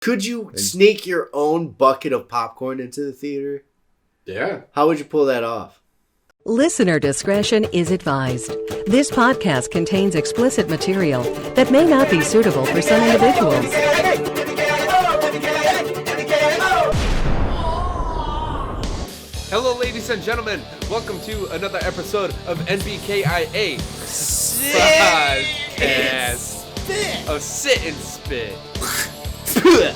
Could you sneak your own bucket of popcorn into the theater? Yeah. How would you pull that off? Listener discretion is advised. This podcast contains explicit material that may not be suitable for some individuals. Hello, ladies and gentlemen. Welcome to another episode of NBKIA podcast of Sit and Spit.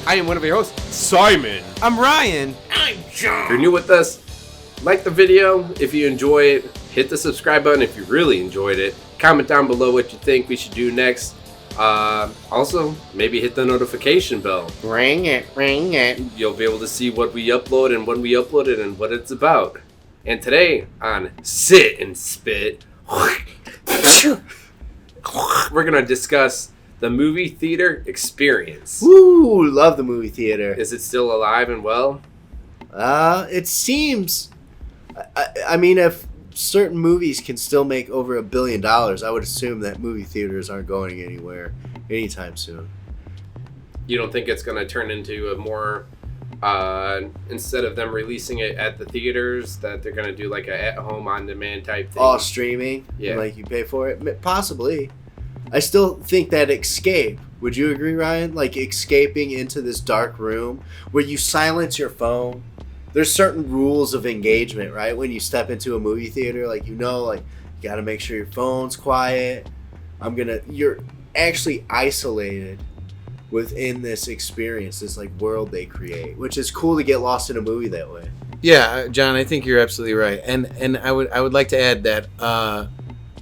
I am one of your hosts, Simon. I'm Ryan. I'm John. If you're new with us, like the video. If you enjoy it, hit the subscribe button if you really enjoyed it. Comment down below what you think we should do next. Also, maybe hit the notification bell. Ring it. You'll be able to see what we upload and when we upload it and what it's about. And today on Sit and Spit, we're going to discuss the movie theater experience. Woo! Love the movie theater. Is it still alive and well? It seems. I mean, if certain movies can still make over $1 billion, I would assume that movie theaters aren't going anywhere anytime soon. You don't think it's going to turn into a more, instead of them releasing it at the theaters, that they're going to do like a at-home on-demand type thing? All streaming? Yeah. And like you pay for it? Possibly. I still think that escape, would you agree, Ryan? Like escaping into this dark room where you silence your phone. There's certain rules of engagement, right? When you step into a movie theater, like, you got to make sure your phone's quiet. You're actually isolated within this experience, this like world they create, which is cool to get lost in a movie that way. Yeah, John, I think you're absolutely right. And I would like to add that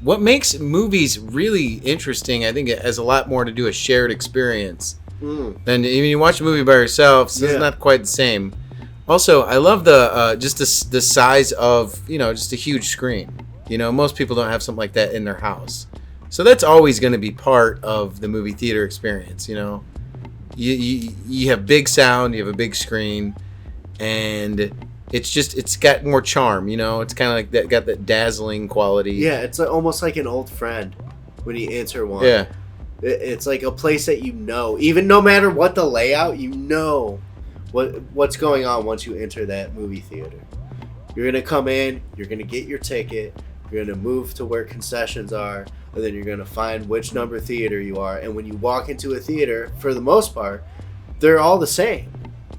what makes movies really interesting, I think it has a lot more to do with shared experience. Than even you watch a movie by yourself, so it's not quite the same. Also, I love the just the size of, just a huge screen. Most people don't have something like that in their house. So that's always going to be part of the movie theater experience, You have big sound, you have a big screen, and it's got more charm, It's kind of like that, got that dazzling quality. Yeah, it's almost like an old friend when you enter one. Yeah. It's like a place that even no matter what the layout, what's going on once you enter that movie theater. You're going to come in, you're going to get your ticket, you're going to move to where concessions are, and then you're going to find which number theater you are. And when you walk into a theater, for the most part, they're all the same.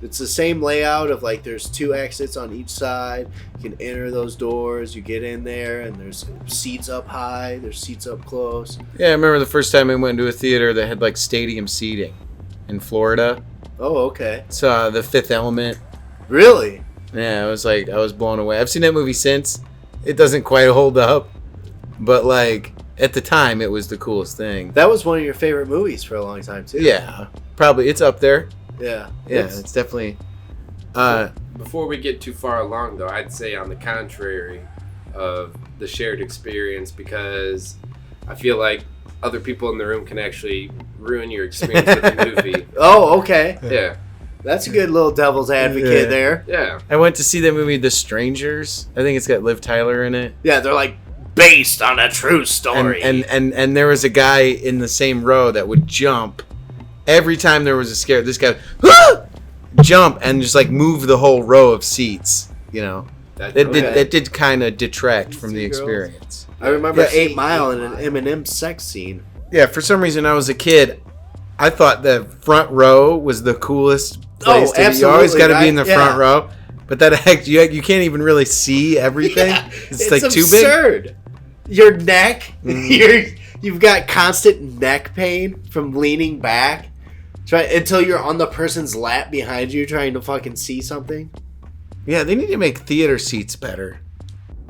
It's the same layout of like there's 2 exits on each side. You can enter those doors, you get in there, and there's seats up high, there's seats up close. Yeah, I remember the first time I went to a theater that had like stadium seating in Florida. Oh, okay. So The Fifth Element. Really? Yeah, I was blown away. I've seen that movie since. It doesn't quite hold up, but like at the time, it was the coolest thing. That was one of your favorite movies for a long time too. Yeah, probably it's up there. Yeah, it's definitely. Before we get too far along, though, I'd say on the contrary of the shared experience, because I feel like other people in the room can actually ruin your experience with the movie. Oh, okay. Yeah. That's a good little devil's advocate there. Yeah. I went to see that movie, The Strangers. I think it's got Liv Tyler in it. Yeah, they're like based on a true story. And there was a guy in the same row that would jump every time there was a scare. This guy would jump and just like move the whole row of seats. That did kind of detract from the experience. I remember 8 Mile and an Eminem sex scene. Yeah, for some reason I was a kid. I thought the front row was the coolest place to be. You always got to be in the front row. But you can't even really see everything. Yeah, it's like too absurd. Big. Your neck, you've got constant neck pain from leaning back until you're on the person's lap behind you trying to fucking see something. Yeah, they need to make theater seats better.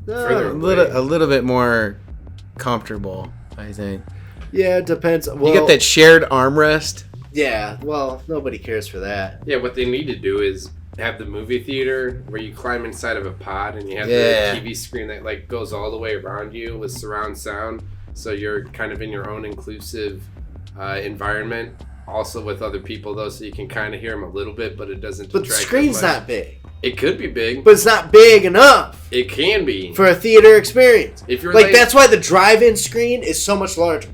Further a little bit more comfortable, I think. Yeah, it depends. Well, you got that shared armrest. Yeah, well, nobody cares for that. Yeah, what they need to do is have the movie theater where you climb inside of a pod and you have the TV screen that like goes all the way around you with surround sound, so you're kind of in your own inclusive environment. Also with other people though, so you can kind of hear them a little bit, but it doesn't detract. But the screen's not big. It could be big, but it's not big enough. It can be for a theater experience. If you're like that's why the drive-in screen is so much larger,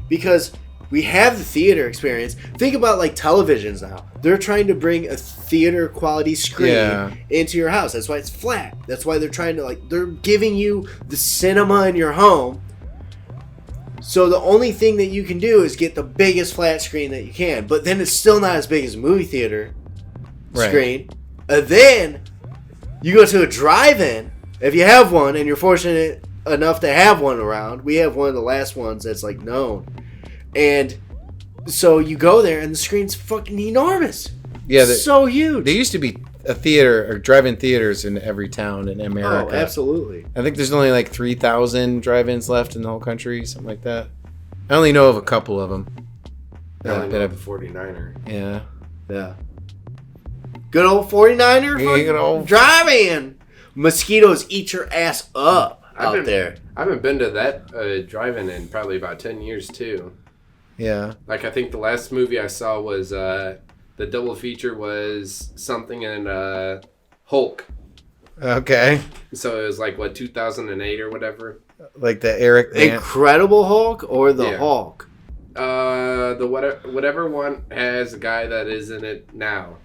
because We have the theater experience. Think about like televisions now. They're trying to bring a theater quality screen into your house. That's why it's flat. That's why they're trying to they're giving you the cinema in your home. So the only thing that you can do is get the biggest flat screen that you can. But then it's still not as big as a movie theater screen. And then you go to a drive-in, if you have one and you're fortunate enough to have one around. We have one of the last ones that's like known. And so you go there, and the screen's fucking enormous. Yeah, so huge. There used to be a theater or drive-in theaters in every town in America. Oh, absolutely. I think there's only like 3,000 drive-ins left in the whole country, something like that. I only know of a couple of them. I only know of a 49er. Yeah. Yeah. Good old 49er good old drive-in. Mosquitoes eat your ass up out there. I haven't been to that drive-in in probably about 10 years, too. Yeah. Like, I think the last movie I saw was, the double feature was something in Hulk. Okay. So it was like, 2008 or whatever? Like the Eric Incredible Hulk or the Hulk? The whatever one has a guy that is in it now.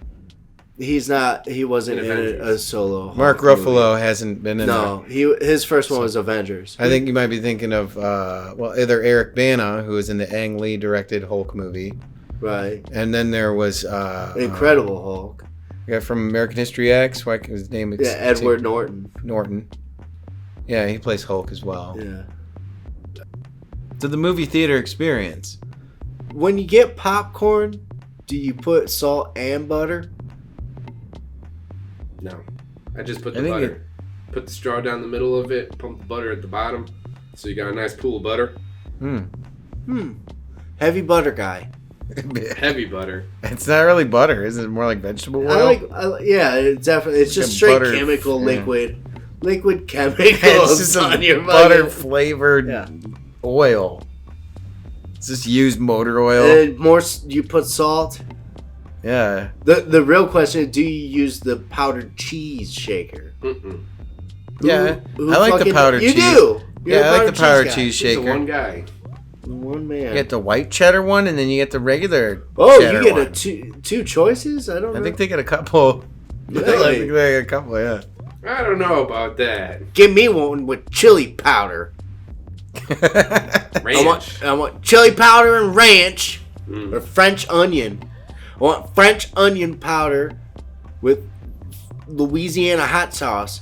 He wasn't in a solo Hulk Mark Ruffalo hasn't been in it. No, his first one was Avengers. I think you might be thinking of, either Eric Bana, who was in the Ang Lee directed Hulk movie. Right. And then there was... Incredible Hulk. Yeah, from American History X. Why his name? Edward Norton. Norton. Yeah, he plays Hulk as well. Yeah. So the movie theater experience. When you get popcorn, do you put salt and butter? No. I just put the butter. Put the straw down the middle of it, pump the butter at the bottom, so you got a nice pool of butter. Heavy butter guy. Heavy butter. It's not really butter, is it? More like vegetable oil? Yeah, it's definitely. It's just straight butter, chemical liquid. Liquid chemicals just on your butter flavored oil. It's just used motor oil. And you put salt. Yeah. The real question is, do you use the powdered cheese shaker? Mm-mm. Yeah, I like the powdered cheese. You do? I like the powdered cheese shaker. He's the one guy. One man. You get the white cheddar one, and then you get the regular cheddar you get two choices? I don't know. I think they get a couple. Really? I think they get a couple, yeah. I don't know about that. Give me one with chili powder. Ranch. I want chili powder and ranch. Or French onion. I want French onion powder with Louisiana hot sauce.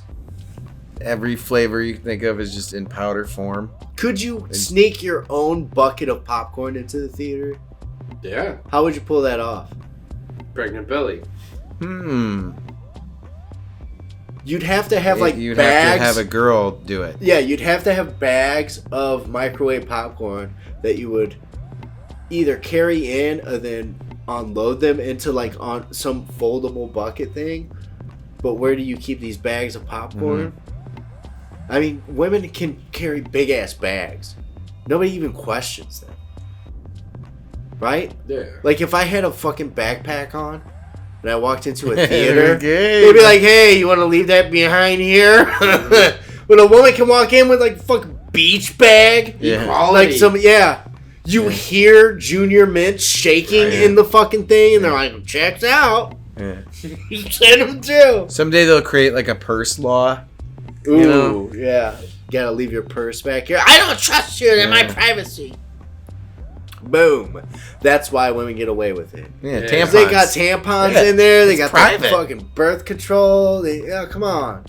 Every flavor you can think of is just in powder form. Could you sneak your own bucket of popcorn into the theater? Yeah. How would you pull that off? Pregnant belly. You'd have to have you'd bags. have to have a girl do it. Yeah, you'd have to have bags of microwave popcorn that you would either carry in or then unload them into on some foldable bucket thing. But where do you keep these bags of popcorn? I mean, women can carry big ass bags. Nobody even questions them. Right? Yeah. Like if I had a fucking backpack on and I walked into a theater, they'd be like, "Hey, you want to leave that behind here?" But a woman can walk in with a fucking beach bag. Yeah. You hear Junior Mint shaking in the fucking thing, and they're like, "Checks out." Yeah. You send them too. Someday they'll create a purse law. Ooh, yeah. Gotta leave your purse back here. I don't trust you in my privacy. Boom. That's why women get away with it. Yeah, tampons. They got tampons in there. They got private. Fucking birth control. Come on.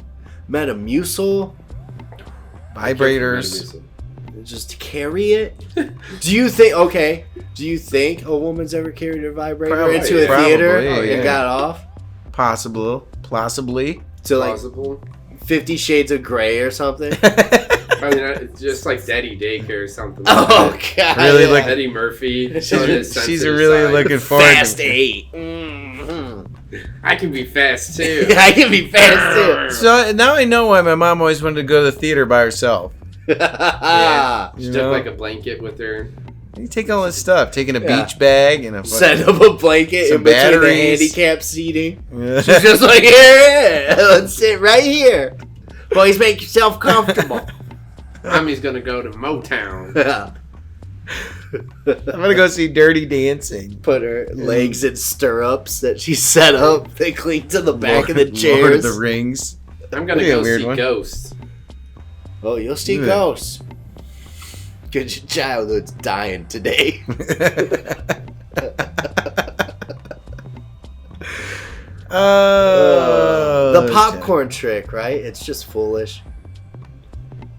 Metamucil. Vibrators. Just carry it? Do you think a woman's ever carried a vibrator into a theater and got off? Possibly. So 50 Shades of Grey or something? Probably not. It's just like Daddy Daycare or something. God. Really like Eddie Murphy. She's really looking forward to Fast 8. Mm-hmm. I can be fast too. I can be fast too. So now I know why my mom always wanted to go to the theater by herself. Yeah, she took like a blanket with her. You take all this stuff, taking a beach bag and set up a blanket in between the handicap seating. Yeah. She's just like, here, let's sit right here. Boys, make yourself comfortable. Mommy's gonna go to Motown. I'm gonna go see Dirty Dancing. Put her legs in stirrups that she set up. They cling to the back of the Lord chairs. of the Rings. I'm gonna That'd be a go weird see one. Ghosts. Oh, you'll see ghosts. Good, your childhood's dying today. The popcorn trick, right? It's just foolish.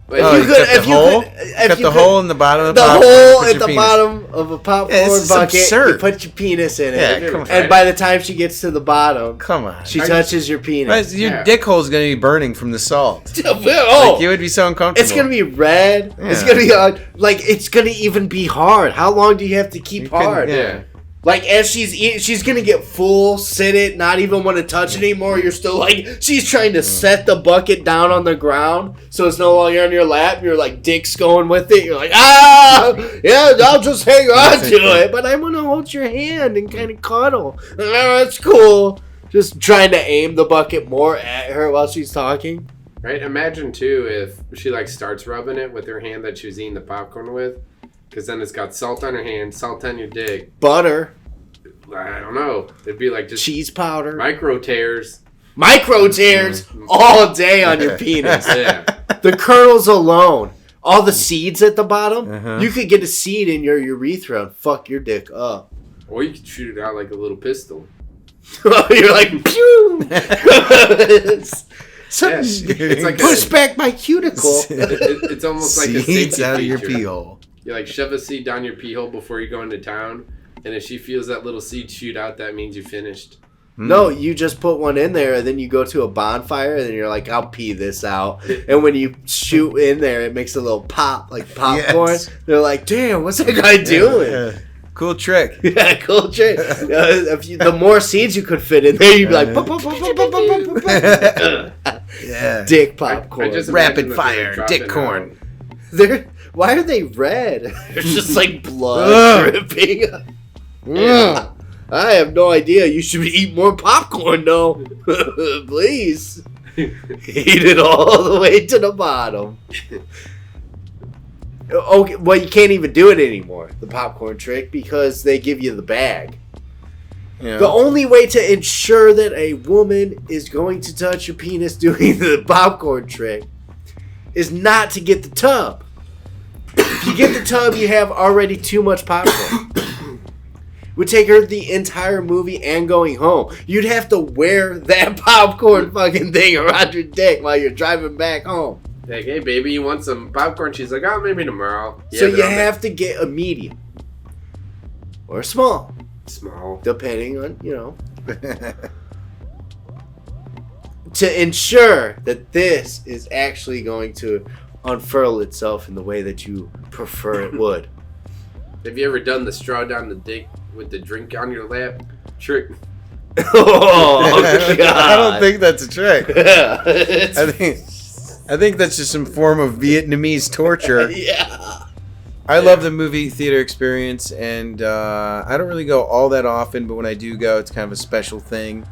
Wait, Oh, you you could- cut the if you hole? could- if Cut you the could- hole in the bottom of The the popcorn, hole put at your the penis. bottom of a popcorn Yeah, this is bucket, you absurd. put your penis in it. Yeah, come on. And by the time she gets to the bottom, Come on. she touches your penis. Your Yeah. dick hole's gonna be burning from the salt. Oh, Like, you would be so uncomfortable. it's gonna be red. It's Yeah. gonna be like it's gonna even be hard. How long do you have to keep You couldn't- hard? yeah. Like as she's eating, she's gonna get full, sit it, not even want to touch it anymore. You're still like she's trying to set the bucket down on the ground so it's no longer on your lap. You're like dick's going with it. You're like yeah, I'll just hang on to it, but I want to hold your hand and kind of cuddle. Oh, that's cool. Just trying to aim the bucket more at her while she's talking. Right? Imagine, too, if she, like, starts rubbing it with her hand that she was eating the popcorn with. Because then it's got salt on her hand, salt on your dick. Butter, I don't know. It'd be like just cheese powder, micro tears. micro tears all day on your penis. Yeah. The kernels alone, all the seeds at the bottom, Uh-huh. you could get a seed in your urethra and fuck your dick up. Or you could shoot it out like a little pistol. You're like, pew! Yeah. It's like Push back my cuticle. it's almost like a Seeds safety out of your feature. pee hole. You like shove a seed down your pee hole before you go into town, and if she feels that little seed shoot out, that means you finished. No, you just put one in there and then you go to a bonfire and then you're like, I'll pee this out. And when you shoot in there, it makes a little pop, like popcorn. Yes. They're like, damn, what's that guy doing? Yeah. Cool trick. Yeah, cool trick. The more seeds you could fit in there, you'd be like, pop, pop, pop, pop, pop, pop, pop, pop. Yeah. Dick I popcorn. just Rapid imagine that fire, they're dropping dick corn. Why are they red? There's just like blood Ugh. dripping. Yeah. I have no idea. You should eat more popcorn, though. Please. Eat it all the way to the bottom. Okay, well, you can't even do it anymore, the popcorn trick, because they give you the bag. You know, The only way to ensure that a woman is going to touch your penis doing the popcorn trick is not to get the tub. If you get the tub, you have already too much popcorn. Would take her the entire movie and going home. You'd have to wear that popcorn fucking thing around your dick while you're driving back home. Like, hey, baby, you want some popcorn? She's like, oh, maybe tomorrow. So but you I'll have to get a medium. Or a small. make small. Depending on, to ensure that this is actually going to unfurl itself in the way that you prefer it would. Have you ever done the straw down the dick with the drink on your lap trick? Oh, God. I don't think that's a trick. Yeah. I think that's just some form of Vietnamese torture. Yeah. I love the movie theater experience, and I don't really go all that often, but when I do go, it's kind of a special thing.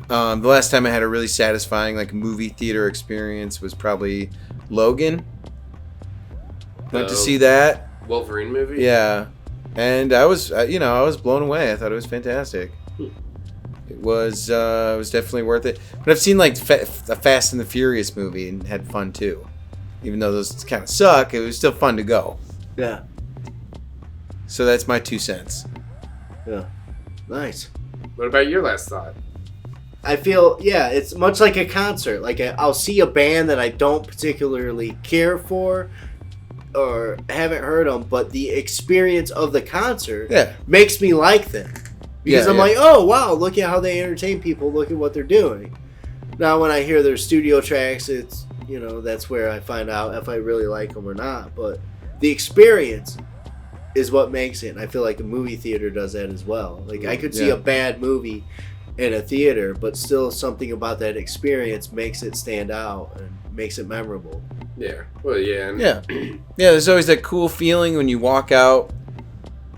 The last time I had a really satisfying movie theater experience was probably Logan. Went to see that. Wolverine movie? Yeah, and I was blown away. I thought it was fantastic. It was definitely worth it. But I've seen a Fast and the Furious movie and had fun too. Even though those kind of suck, it was still fun to go. Yeah. So that's my 2 cents. Yeah. Nice. What about your last thought? I feel, it's much like a concert. Like, I'll see a band that I don't particularly care for or haven't heard them, but the experience of the concert makes me like them. Because I'm like, oh, wow, look at how they entertain people. Look at what they're doing. Now, when I hear their studio tracks, it's, that's where I find out if I really like them or not. But the experience is what makes it. And I feel like the movie theater does that as well. Like, I could see a bad movie in a theater, but still something about that experience makes it stand out and makes it memorable. Yeah. Well, yeah. Yeah. There's always that cool feeling when you walk out.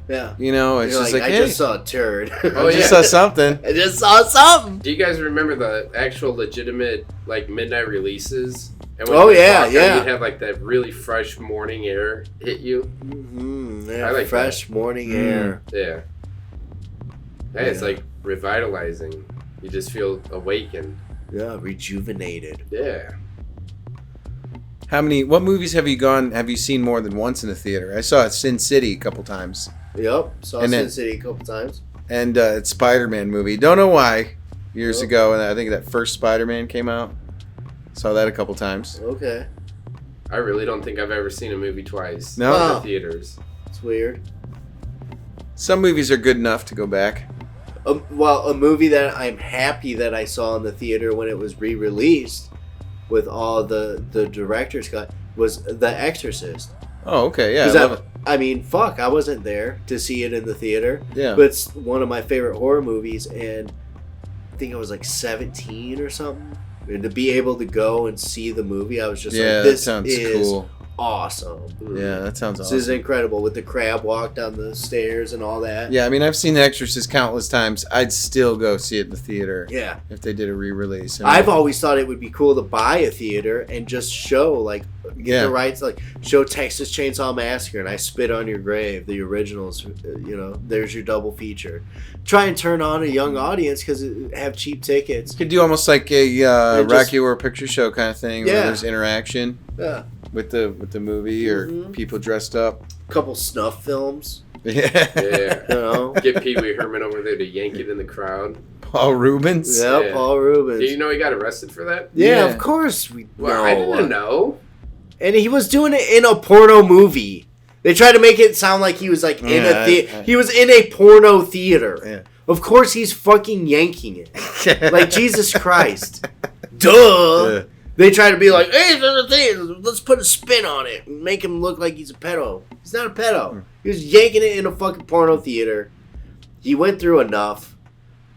Yeah. It's You're just like, like, I hey, just saw a turd. Oh, I just yeah. saw something. I just saw something. Do you guys remember the actual legitimate midnight releases And when you'd have like that really fresh morning air hit you. I like fresh morning air. Yeah. Hey, it's like revitalizing. You just feel awakened. Yeah, rejuvenated. Yeah. What movies have you seen more than once in the theater? I saw Sin City a couple times. Yep, Sin City a couple times. And it's Spider-Man movie. Don't know why. Years ago, and I think that first Spider-Man came out. Saw that a couple times. Okay. I really don't think I've ever seen a movie twice. No? In the theaters. It's weird. Some movies are good enough to go back. A movie that I'm happy that I saw in the theater when it was re-released with all the director's cut was The Exorcist. Oh, okay, yeah. I wasn't there to see it in the theater. Yeah. But it's one of my favorite horror movies, and I think I was like 17 or something. And to be able to go and see the movie, I was just like, this sounds is cool. Awesome. Yeah, that sounds awesome. This is incredible with the crab walk down the stairs and all that. Yeah, I mean, I've seen The Exorcist countless times. I'd still go see it in the theater. Yeah. If they did a re-release. I've always thought it would be cool to buy a theater and just show, get the rights, show Texas Chainsaw Massacre and I Spit on Your Grave, the originals, there's your double feature. Try and turn on a young audience because have cheap tickets. Could do almost like a Rocky Horror Picture Show kind of thing where there's interaction. Yeah. With the movie or people dressed up. A couple snuff films. Yeah. Get Pee Wee Herman over there to yank it in the crowd. Paul Rubens? Yeah, Paul Rubens. Do you know he got arrested for that? Yeah, of course we know. I didn't know. And he was doing it in a porno movie. They tried to make it sound like he was in a theater. He was in a porno theater. Yeah. Of course he's fucking yanking it. Like, Jesus Christ. Duh. Yeah. They try to be like, hey, let's put a spin on it and make him look like he's a pedo. He's not a pedo. He was yanking it in a fucking porno theater. He went through enough.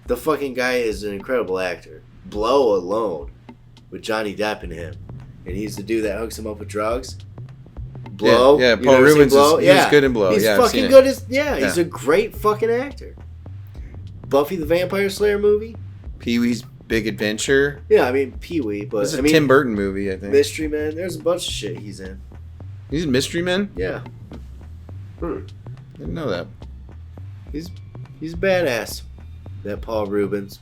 The fucking guy is an incredible actor. Blow alone with Johnny Depp in him. And he's the dude that hooks him up with drugs. Blow. Yeah, Paul Rubens is good in Blow. He's fucking good he's a great fucking actor. Buffy the Vampire Slayer movie. Pee-wee's Big Adventure. Yeah, I mean Pee-wee, but it's a Tim Burton movie, I think. Mystery Men. There's a bunch of shit he's in. He's in Mystery Men? Yeah. Didn't know that. He's badass. That Paul Rubens.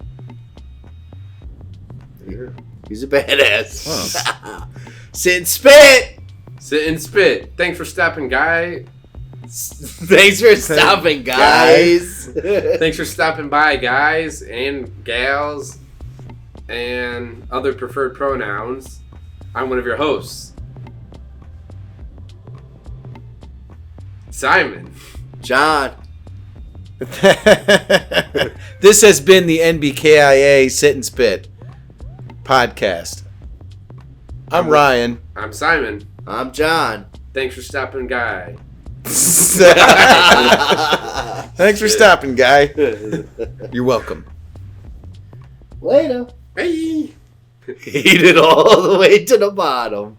He's a badass. Wow. Sit and spit. Sit and spit. Thanks for stopping, guy. Thanks for stopping, guys. Thanks for stopping by, guys and gals and other preferred pronouns. I'm one of your hosts, Simon. John. This has been the NBKIA Sit and Spit podcast. I'm Ryan. I'm Simon. I'm John. Thanks for stopping, guy. Thanks for stopping, guy. You're welcome. Later. Hey. Eat it all the way to the bottom.